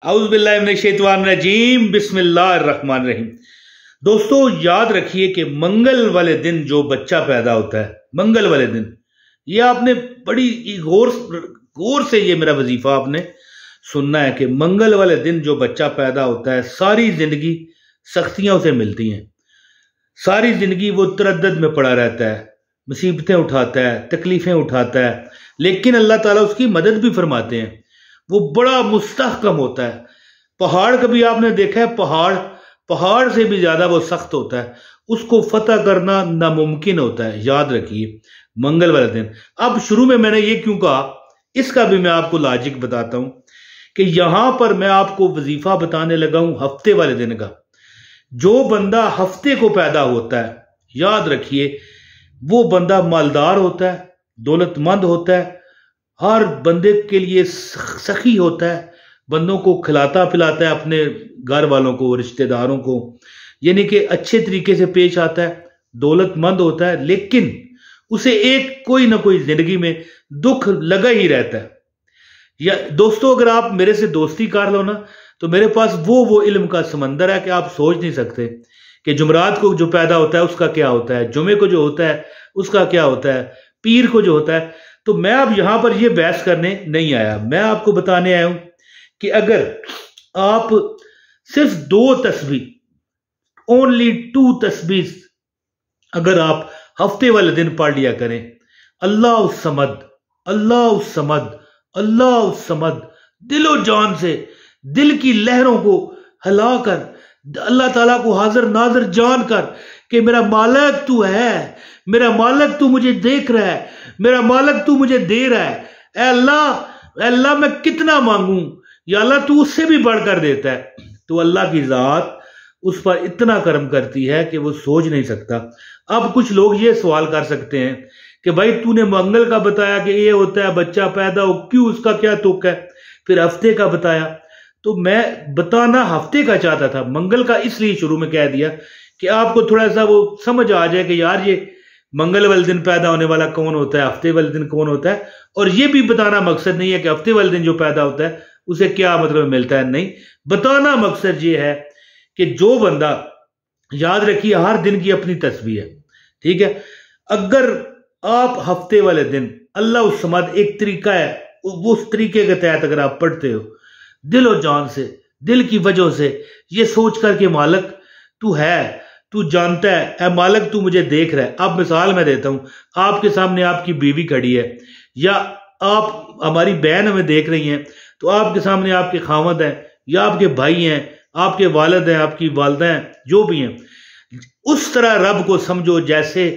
औज़ुबिल्लाहिमिनश्शैतानिर्रजीम बिस्मिल्लाहिर्रहमानिर्रहीम। दोस्तों याद रखिए कि मंगल वाले दिन जो बच्चा पैदा होता है, मंगल वाले दिन, ये आपने बड़ी गौर गौर से ये मेरा वजीफा आपने सुनना है कि मंगल वाले दिन जो बच्चा पैदा होता है सारी जिंदगी सख्तियों से मिलती हैं। सारी जिंदगी वो तरद्दद में पड़ा रहता है, मुसीबतें उठाता है, तकलीफें उठाता है, लेकिन अल्लाह ताला उसकी मदद भी फरमाते हैं। वो बड़ा मुस्तहकम होता है। पहाड़ कभी आपने देखा है? पहाड़ से भी ज्यादा वो सख्त होता है, उसको फतह करना नामुमकिन होता है। याद रखिए मंगल वाले दिन। अब शुरू में मैंने ये क्यों कहा, इसका भी मैं आपको लॉजिक बताता हूं कि यहां पर मैं आपको वजीफा बताने लगा हूं हफ्ते वाले दिन का। जो बंदा हफ्ते को पैदा होता है, याद रखिए वो बंदा मालदार होता है, दौलतमंद होता है, हर बंदे के लिए सखी होता है, बंदों को खिलाता पिलाता है, अपने घर वालों को, रिश्तेदारों को, यानी कि अच्छे तरीके से पेश आता है, दौलतमंद होता है, लेकिन उसे एक कोई ना कोई जिंदगी में दुख लगा ही रहता है। या दोस्तों अगर आप मेरे से दोस्ती कर लो ना, तो मेरे पास वो इल्म का समंदर है कि आप सोच नहीं सकते कि जुमरात को जो पैदा होता है उसका क्या होता है, जुमे को जो होता है उसका क्या होता है, पीर को जो होता है। तो मैं अब यहां पर यह बहस करने नहीं आया, मैं आपको बताने आया हूं कि अगर आप सिर्फ 2 तस्बीह, ओनली 2 तस्बीह अगर आप हफ्ते वाले दिन पढ़ लिया करें, अल्लाह समद, अल्लाह समद, अल्लाह समद, दिलो जान से, दिल की लहरों को हिलाकर, अल्लाह ताला को हाजिर नाजिर जानकर कि मेरा मालिक तू है, मेरा मालिक तू मुझे देख रहा है, मेरा मालिक तू मुझे दे रहा है, ऐ अल्लाह मैं कितना मांगू, या अल्लाह तू उससे भी बढ़कर देता है। तो अल्लाह की जात उस पर इतना करम करती है कि वो सोच नहीं सकता। अब कुछ लोग ये सवाल कर सकते हैं कि भाई तूने मंगल का बताया कि ये होता है बच्चा पैदा हो, क्यों, उसका क्या तुक है, फिर हफ्ते का बताया। तो मैं बताना हफ्ते का चाहता था, मंगल का इसलिए शुरू में कह दिया कि आपको थोड़ा सा वो समझ आ जाए कि यार ये मंगल वाले दिन पैदा होने वाला कौन होता है, हफ्ते वाले दिन कौन होता है। और ये भी बताना मकसद नहीं है कि हफ्ते वाले दिन जो पैदा होता है उसे क्या मतलब मिलता है, नहीं, बताना मकसद ये है कि जो बंदा, याद रखिए हर दिन की अपनी तस्बीह है, ठीक है। अगर आप हफ्ते वाले दिन अल्लाह उस समद एक तरीका है, उस तरीके के तहत अगर आप पढ़ते हो दिलो जान से, दिल की वजह से, ये सोच कर के मालिक तू है, तू जानता है, ऐ मालिक तू मुझे देख रहा है। अब मिसाल मैं देता हूं, आपके सामने आपकी बीवी खड़ी है, या आप हमारी बहन हमें देख रही हैं, तो आपके सामने आपके खामद हैं, या आपके भाई हैं, आपके वालिद हैं, आपकी वालदा हैं, जो भी हैं, उस तरह रब को समझो जैसे,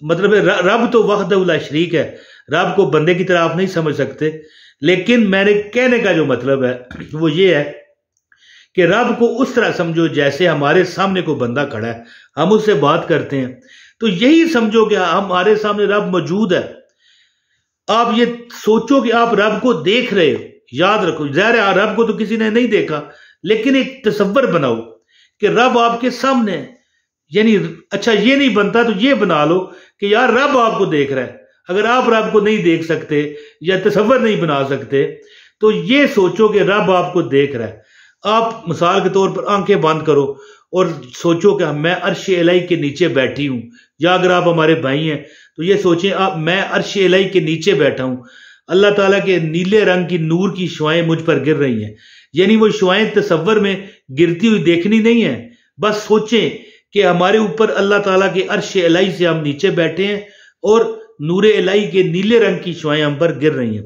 मतलब रब तो वहदहू ला शरीक है, रब को बंदे की तरह आप नहीं समझ सकते, लेकिन मेरे कहने का जो मतलब है वो ये है कि रब को उस तरह समझो जैसे हमारे सामने कोई बंदा खड़ा है, हम उससे बात करते हैं, तो यही समझो कि हमारे सामने रब मौजूद है। आप ये सोचो कि आप रब को देख रहे हो, याद रखो, ज़ाहिर है रब को तो किसी ने नहीं देखा, लेकिन एक तसव्वुर बनाओ कि रब आपके सामने है। यानी अच्छा ये नहीं बनता तो ये बना लो कि यार रब आपको देख रहा है। अगर आप रब को नहीं देख सकते या तसव्वुर नहीं बना सकते, तो ये सोचो कि रब आपको देख रहा है। आप मिसाल के तौर पर आंखें बंद करो और सोचो कि मैं अर्श इलाही के नीचे बैठी हूं, या अगर आप हमारे भाई हैं तो ये सोचें आप, मैं अर्श इलाही के नीचे बैठा हूं, अल्लाह ताला के नीले रंग की नूर की शुआएं मुझ पर गिर रही हैं। यानी वो शुआएं तसव्वुर में गिरती हुई देखनी नहीं है, बस सोचें कि हमारे ऊपर अल्लाह ताला के अर्श इलाही से हम नीचे बैठे हैं और नूरे इलाही के नीले रंग की शुआएं हम पर गिर रही हैं।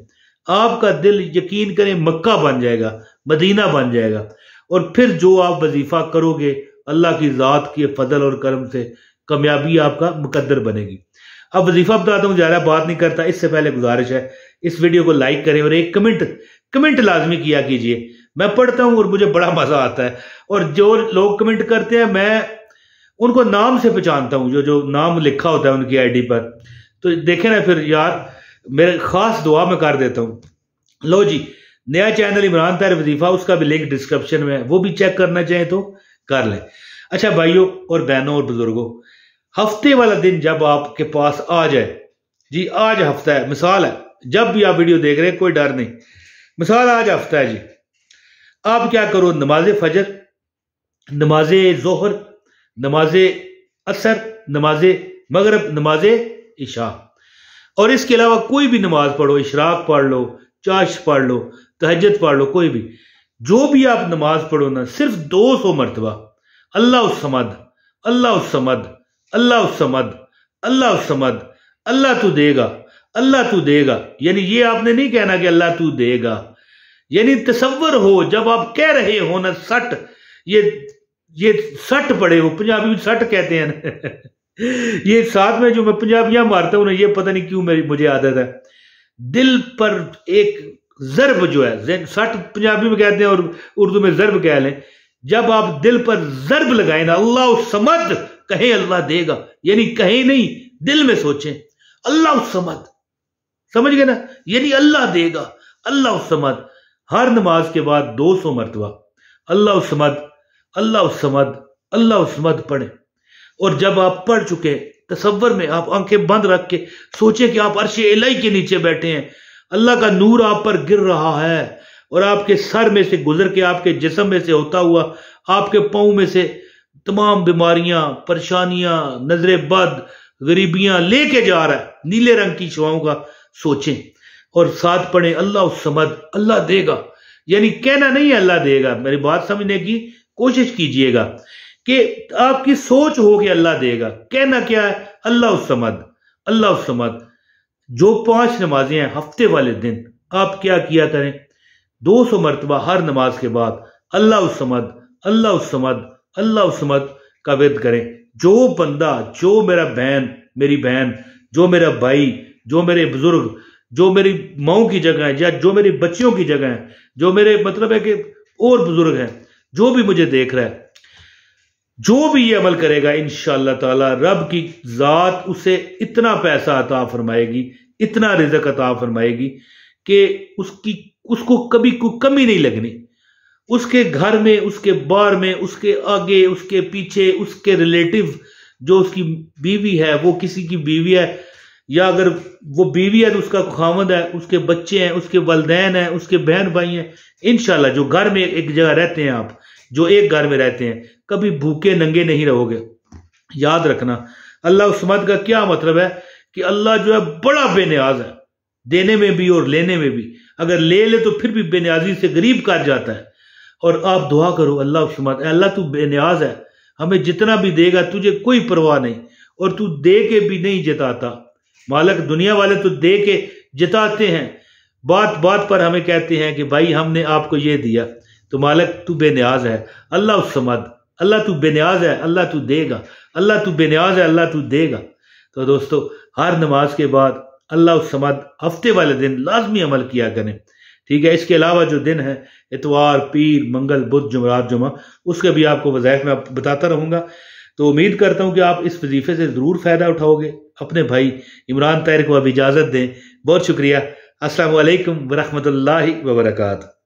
आपका दिल यकीन करें मक्का बन जाएगा, मदीना बन जाएगा, और फिर जो आप वजीफा करोगे अल्लाह की जात के फजल और करम से कामयाबी आपका मुकद्दर बनेगी। अब वजीफा बताता हूं, ज़्यादा बात नहीं करता, इससे पहले गुजारिश है इस वीडियो को लाइक करें और एक कमेंट लाजमी किया कीजिए। मैं पढ़ता हूं और मुझे बड़ा मजा आता है, और जो लोग कमेंट करते हैं मैं उनको नाम से पहचानता हूं, जो नाम लिखा होता है उनकी आईडी पर, तो देखें ना फिर यार, मेरे खास दुआ में कर देता हूं। लो जी, नया चैनल इमरान ताहिर वजीफा, उसका भी लिंक डिस्क्रिप्शन में है, वो भी चेक करना चाहें तो कर लें। अच्छा भाइयों और बहनों और बुजुर्गों, हफ्ते वाला दिन जब आपके पास आ जाए, जी आज हफ्ता है, मिसाल है, जब भी आप वीडियो देख रहे हैं कोई डर नहीं, मिसाल आज हफ्ता है जी, आप क्या करो, नमाज फजर, नमाज जोहर, नमाज असर, नमाज मगरब, नमाज इशा, और इसके अलावा कोई भी नमाज पढ़ो, इशराक पढ़ लो, चाश पढ़ लो, तहज्जुद पढ़ लो, कोई भी जो भी आप नमाज पढ़ो ना, सिर्फ 200 मरतबा अल्लाह समद, अल्लाह समद, अल्लाह समद, अल्लाह समद, अल्लाह तू देगा, अल्लाह तू देगा। यानी ये आपने नहीं कहना कि अल्लाह तू देगा, यानी तसव्वुर हो जब आप कह रहे हो ना सट, ये सट पड़े, वो पंजाबी में सट कहते हैं ना ये साथ में जो मैं पंजाबियां मारता हूं ना, ये पता नहीं क्यों मुझे आदत है, दिल पर एक जर्ब जो है, सट पंजाबी में कहते हैं और उर्दू में जर्ब कह लें, जब आप दिल पर जर्ब लगाए ना, अल्लाह समद कहें अल्लाह देगा, यानी कहें नहीं दिल में सोचें अल्लाह समद, समझ गए ना, यानी अल्लाह देगा, अल्लाह समद। हर नमाज के बाद 200 मरतबा अल्लाह समद, अल्लाह समद, अल्लाह समद पढ़े। और जब आप पढ़ चुके, तसव्वुर में आप आंखें बंद रख के सोचें कि आप अर्श इलाही के नीचे बैठे हैं, अल्लाह का नूर आप पर गिर रहा है और आपके सर में से गुजर के आपके जिस्म में से होता हुआ आपके पाँव में से तमाम बीमारियां, परेशानियां, नजरे बद, गरीबियां लेके जा रहा है, नीले रंग की छुआओं का सोचें और साथ पढ़े अल्लाह समद, अल्लाह देगा। यानी कहना नहीं है अल्लाह देगा, मेरी बात समझने की कोशिश कीजिएगा कि आपकी सोच हो कि अल्लाह देगा, कहना क्या है अल्लाह समद, अल्लाह समद। जो 5 नमाजें हैं हफ्ते वाले दिन, आप क्या किया करें, 200 मरतबा हर नमाज के बाद अल्लाह समद, अल्लाह समद, अल्लाह समद का विर्द करें। जो बंदा, जो मेरा बहन, मेरी बहन, जो मेरा भाई, जो मेरे बुजुर्ग, जो मेरी माओ की जगह है या जो मेरी बच्चियों की जगह है, जो मेरे मतलब है कि और बुजुर्ग हैं, जो भी मुझे देख रहा है, जो भी ये अमल करेगा इंशाअल्लाह ताला रब की जात उसे इतना पैसा अता फरमाएगी, इतना रिज़्क़ अता फरमाएगी कि उसको कभी कोई कमी नहीं लगनी। उसके घर में, उसके बार में, उसके आगे, उसके पीछे, उसके रिलेटिव, जो उसकी बीवी है वो किसी की बीवी है, या अगर वो बीवी है तो उसका खामद है, उसके बच्चे हैं, उसके वालिदैन हैं, उसके बहन भाई हैं, इंशाल्लाह जो घर में एक जगह रहते हैं, आप जो एक घर में रहते हैं, कभी भूखे नंगे नहीं रहोगे। याद रखना अल्लाह समद का क्या मतलब है कि अल्लाह जो है बड़ा बेनियाज है, देने में भी और लेने में भी। अगर ले ले तो फिर भी बेनियाजी से गरीब कर जाता है। और आप दुआ करो अल्लाह समद, अल्लाह तू बेनियाज है, हमें जितना भी देगा तुझे कोई परवाह नहीं, और तू दे के भी नहीं जिताता। मालिक दुनिया वाले तो दे के जिताते हैं, बात बात पर हमें कहते हैं कि भाई हमने आपको ये दिया, तो मालिक तू बेनियाज है, अल्लाह समद, अल्लाह तू बेनियाज है, अल्लाह तू देगा, अल्लाह तू बेनियाज है, अल्लाह तू देगा। तो दोस्तों हर नमाज के बाद अल्लाह समद हफ्ते वाले दिन लाजमी अमल किया करें, ठीक है। इसके अलावा जो दिन है इतवार, पीर, मंगल, बुध, जुमरात, जुमा, उसके भी आपको वज़ाइफ में बताता रहूँगा। तो उम्मीद करता हूँ कि आप इस वजीफे से ज़रूर फ़ायदा उठाओगे। अपने भाई इमरान ताहिर को अब इजाज़त दें। बहुत शुक्रिया। अस्सलामु अलैकुम वरहमतुल्लाहि वबरकातुहू।